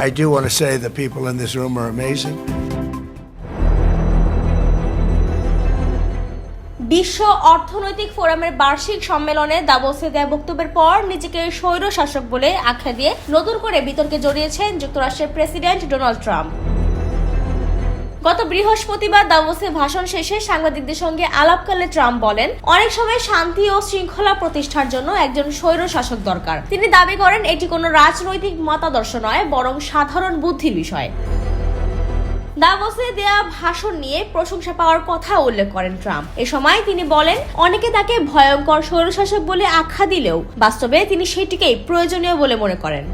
I do want to say the people in this room are amazing. বিশ্ব অর্থনৈতিক ফোরামের বার্ষিক সম্মেলনে দাভোসে দেয়া বক্তব্যের পর নিজেকে স্বৈর শাসক বলে আখ্যা দিয়ে নতুন করে বিতর্কে জড়িয়েছেন যুক্তরাষ্ট্রের প্রেসিডেন্ট ডোনাল্ড ট্রাম্প। গত বৃহস্পতিবার দাভোসে ভাষণ শেষে সাংবাদিকদের সঙ্গে আলাপকালে ট্রাম্প বলেন, অনেক সময় শান্তি ও শৃঙ্খলা প্রতিষ্ঠার জন্য একজন স্বৈর শাসক দরকার। তিনি দাবি করেন এটি কোনো রাজনৈতিক মতাদর্শ নয়, বরং সাধারণ বুদ্ধির বিষয়। দাভোসে দেয়া ভাষণ নিয়ে প্রশংসা পাওয়ার কথা উল্লেখ করেন ট্রাম্প। এ সময় তিনি বলেন, অনেকে তাকে ভয়ঙ্কর স্বৈরশাসক বলে আখ্যা দিলেও বাস্তবে তিনি সেটিকেই প্রয়োজনীয় বলে মনে করেন।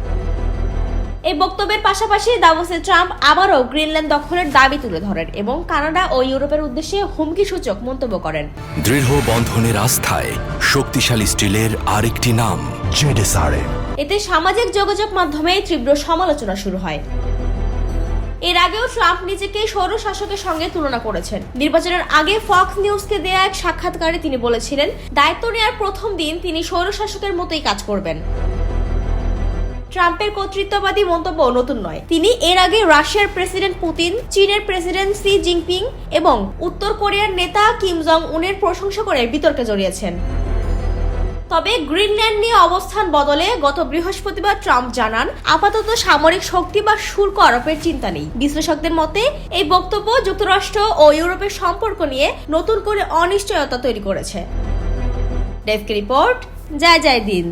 এই বক্তব্যের পাশাপাশি দাভোসে ট্রাম্প আবারও গ্রিনল্যান্ড দখলের দাবি তুলে ধরেন এবং কানাডা ও ইউরোপের উদ্দেশ্যে হুমকিসূচক মন্তব্য করেন। দৃঢ় বন্ধনের আস্থায় শক্তিশালী স্টিলের আরেকটি নাম জেডএসআরএম। এতে সামাজিক যোগাযোগ মাধ্যমে তীব্র সমালোচনা শুরু হয়। এর আগেও ট্রাম্প নিজেকে স্বৈর শাসকের সঙ্গে তুলনা করেছেন। নির্বাচনের আগে ফক্স নিউজকে দেয়া এক সাক্ষাৎকারে তিনি বলেছিলেন, দায়িত্ব নেওয়ার প্রথম দিন তিনি স্বৈর শাসকের মতোই কাজ করবেন। ট্রাম্পের কর্তৃত্ববাদী মন্তব্য নতুন নয়। তিনি এর আগে রাশিয়ার প্রেসিডেন্ট পুতিন, চীনের প্রেসিডেন্ট শি জিনপিং এবং উত্তর কোরিয়ার নেতা কিম জং উনের প্রশংসা করে বিতর্কে জড়িয়েছেন। তবে গ্রিনল্যান্ড নিয়ে অবস্থান বদলে গত বৃহস্পতিবার ট্রাম্প জানান, আপাতত সামরিক শক্তি বা শুল্ক আরোপের চিন্তা নেই। বিশ্লেষকদের মতে এই বক্তব্য যুক্তরাষ্ট্র ও ইউরোপের সম্পর্ক নিয়ে নতুন করে অনিশ্চয়তা তৈরি করেছে। ডেস্ক রিপোর্ট, জয় জয় দিন।